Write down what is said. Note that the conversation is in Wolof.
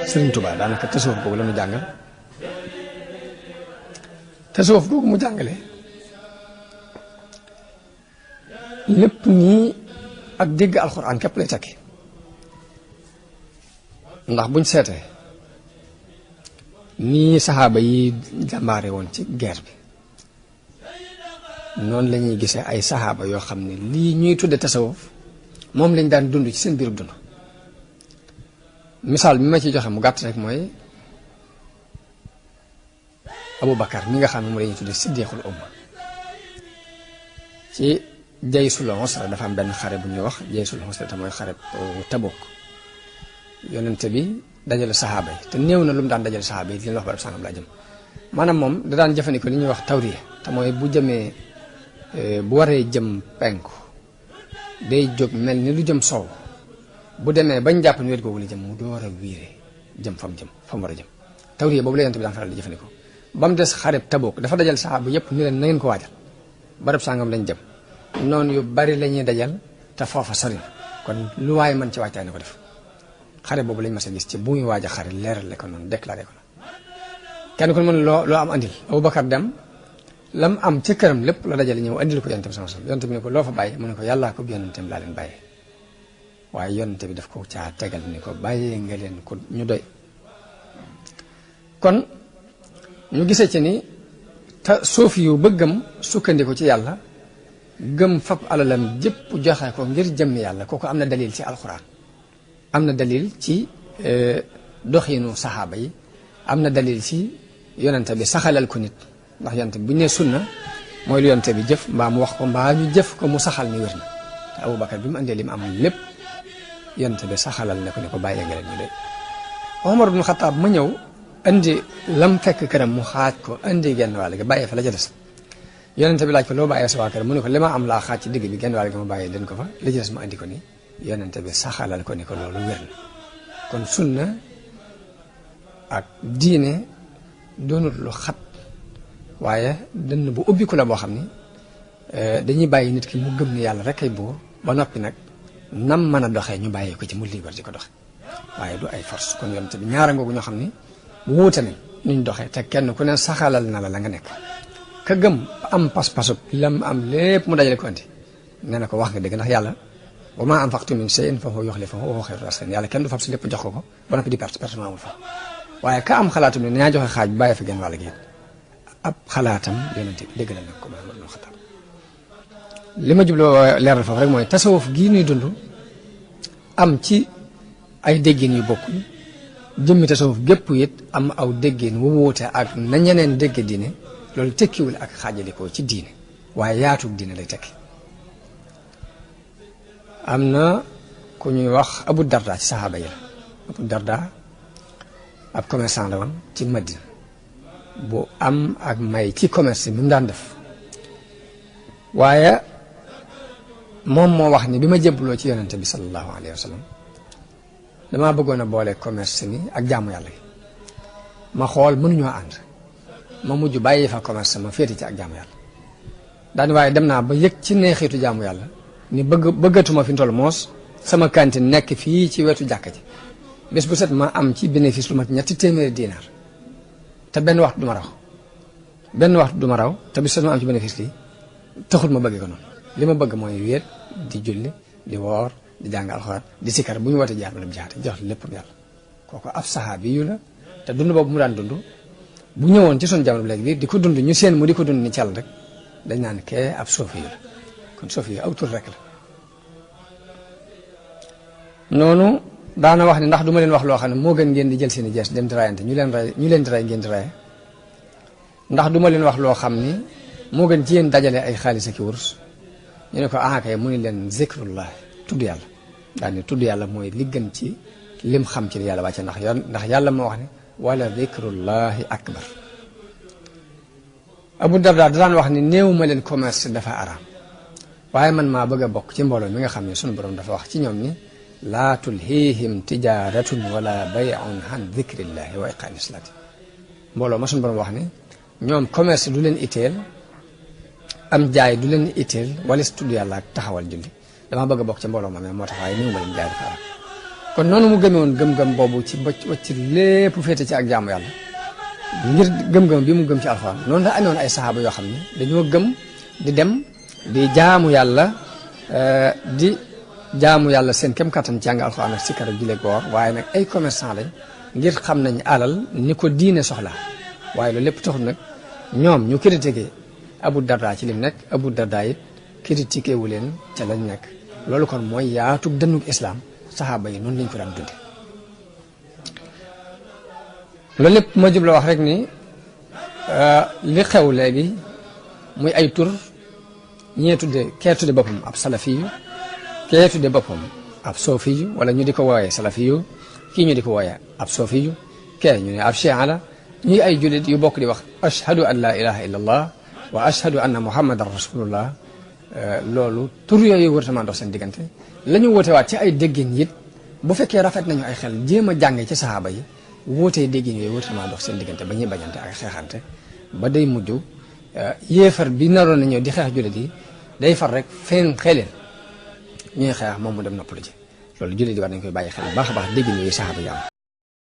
Sëriñ Tuubaa daanaka tasawuf googu la ñu jàngal tasawuf googu mu jàngale lépp nii ak dégg alxuraan képp lay tekki ndax buñ seetee nii saxaaba yi jàmbaare woon ci guerre bi noonu la ñuy gisee ay saxaaba yoo xam ne lii ñuy tudde tasawuf moom lañ daan dund ci seen biirub dund misaal bi ma ci joxe mu gàtt rek mooy Abu Bakar mi nga xam ne mu la ñuy tudde siddiqul umma ci jaysul usra dafa am benn xare bu ñuy wax jaysul usra te mooy xare Tabuk yonente bi dajale saxaaba yi te néew na lu mu daan dajale saxaaba yi li leen wax barab sàngam laa jëm maanaam moom da daan jëfandikoo li ñuy wax tawriya te mooy bu jëmee bu waree jëm penku day jóg mel ni lu jëm sow bu demee bañ jàpp ni wet googu la jëm mu door a wiire jëm fa mu war a jëm tawriya boobu la yonente bi daan faral di jëfandikoo ba mu des xareb Tabuk dafa dajal saxaaba yépp ni leen na ngeen ko waajal barab sàngam lañ jëm noonu yu bari la ñuy dajal te foofa sori kon lu waaye mën ci waajtaay na ko def xare boobu lañ mas a gis ci bu muy waaj a xare leerale ko noonu déclaré ko la kenn ku ne mën loo am andil Abubakar dem lam am ci këram lépp la dajale ñëw andil ko yonente bi sama yonente bi ne ko loo fa bàyyi mu ne ko yàllaa ko yonenteem laa leen bàyyi waaye yonente bi daf ko caa tegal ni ko bàyyee nga leen ko ñu doy kon ñu gisee ci ni te suufi yu bëggam sukkandiku ci yàlla gëm fab alalam jëpp joxe ko ngir jëmm yàlla kooku am na dalil ci alxuraan am na dalil ci doxinu saxaaba yi am na dalil ci yonente bi saxalal ko nit ndax yonente bi bu ñu nee sunna mooy lu yonente bi jëf mbaa mu wax ko mbaa ñu jëf ko mu saxal ni wér na te Abubakar bi mu andee li mu am lépp yonente bi saxalal ne ko bàyyee nga leen ñu de Omar ibn Xataab mu ñëw andi lam fekk këram mu xaaj ko andi genn wàll gi bàyyee fa la ca des yonente bi laaj ko loo bàyyee sa waa këram mu ne ko li ma am laa xaaj ci digg bi genn wàll gi ma bàyyee leen ko fa la ca des ma andi ko ni yonente bi saxalal ko ni ko loolu wér na kon sunna ak diine doonut lu xat waaye dënn bu ubbi ko la boo xam ni dañuy bàyyi nit ki mu gëm ni yàlla rek ay buur ba noppi nag nam mën a doxee ñu bàyyi ko ci mu liibar di ko doxe waaye du ay force kon yonente bi ñaara ngoogu ñoo xam ni wuute nañ nuñ doxee te kenn ku ne saxalal na la nga nekk ka gëm am pas-pasub lam am lépp mu dajale ko andi nee na ko wax nga dëgg ndax yàlla wa maa anfaqtum min shay'in fa huwa yukhlifuhu wa huwa khayrur raasiqiin yàlla kenn du fab si lépp jox ko ba noppi di perte ma amul fa waaye ka am xalaatum ne naa joxe xaaj bàyyi fa genn wàll gi ab xalaatam yonente bi dëgg la nag ko Umar ibn Xattaab li ma jubloo leeral foofu rek mooy tasawuf gii nuy dund am ci ay déggin yu bokkul jëmmi tasawuf gépp it am aw déggin wu wuute ak na ñeneen dégg diine loolu tekkiwul ak xaajalikoo ci diine waaye yaatug diine lay tekki am na ku ñuy wax Abu Darda ci saxaaba yi la Abu Darda ab commerçant la woon ci Madina bu am ak may ci commerce bi mu daan def waaye moom moo wax ni bi ma jébbaloo ci yonente bi sallallahu alayhi wa sallam damaa bëggoon a boole commerce mi ak jaamu yàlla gi ma xool mënuñoo ànd ma mujj bàyyi fa commerce ma féeti ci ak jaamu yàlla daani waaye dem naa ba yëg ci neexitu jaamu yàlla ni bëggatuma fi toll moos sama cantine nekk fii ci wetu jàkka ji bés bu set ma am ci bénéfice lu mat 300 dinar te benn waxtu du ma raw te bis set ma am ci bénéfice lii taxul ma bëgg ko noonu li ma bëgg mooy wéet di julli di woor di jàng alxuraan di sikkar bu ñu wootee jaar ma dem jaate jox lépp yàlla kooku ab saxaabi yu la te dund boobu mu daan dund bu ñëwoon ci son jamono bi léegi bi di ko dund ñu seen mu di ko dund ni càll rek dañ naan kee ab soofi yu la kon soofi yu aw tur rek la noonu daana wax ne ndax du ma leen wax loo xam ne moo gën ngeen di jël seen i jees dem di rayante ñu leen di ray ngeen di raye ndax du ma leen wax loo xam ni moo gën ci yéen dajale ay xaalis ak wurus ñu ne ko kay mu ni leen zikrullah tudd yàlla daal ni tudd yàlla mooy li gën ci lim xam ci li yàlla wàcce ndax yàlla moo wax ne wala zikrullahi akbar Abu Darda daan wax ni néew ma leen commerce dafa araam waaye man maa bëgg a bokk ci mbooloo mi nga xam ne sunu borom dafa wax ci ñoom ni laa tulhiihim tijaratun wala bay'un an zikrillahi wa iqaami salaati mbooloo ma sunu borom wax ni ñoom commerce du leen itteel am jaay du leen itteel wala si tudd yàlla ak taxawal julli dama bëgg a bokk ci mbooloo ma moo tax waaye néew ma leen jaay dafa araam kon noonu mu gëmee woon gëm-gëm boobu ci ba wacc lépp féete ci ak jaamu yàlla ngir gëm-gëm bi mu gëm ci alxuraan noonu la amoon ay saxaaba yoo xam ne dañoo gëm di dem di jaamu yàlla di jaamu yàlla seen kem kattan jàng alxuraan ak sikkar ak julli woor waaye nag ay commerçant lañ ngir xam nañ alal ni ko diine soxla waaye loolu lépp taxul nag ñoom ñu critiqué Abu Darda ci lim nekk Abu Darda it critiqué wu leen ca lañ nekk loolu kon mooy yaatug dënnug islam saxaaba yi noonu lañ ko daan dunde loolu lépp ma jubla wax rek ni li xew léegi muy ay tur ñee tudde kee tudde boppam ab salafiyu kee tudde boppam ab soofiyu wala ñu di ko wooyee salafiyu kii ñu di ko wooyee ab soofiyu kee ñu ne ab chia la ñuy ay jullit yu bokk di wax ashhadu an la ilaha illa allah wa ashhadu anna muhammadan rasulullah loolu tur yooyu wërtamaa dox seen diggante la ñu woote waat ci ay déggin it bu fekkee rafet nañu ay xel jéem a jànge ci saxaaba yi wootee déggin yooyu wërtamaa dox seen diggante ba ñuy bañante ak xeexante ba day mujj yéefar bi naroon na ñëw di xeex jullit yi day far rek feen xeleen ñuy xeex moom mu dem noppalu ji loolu jullit yi war nañ koy bàyyi xel bu baax a baax déggin yooyu saxaaba yi am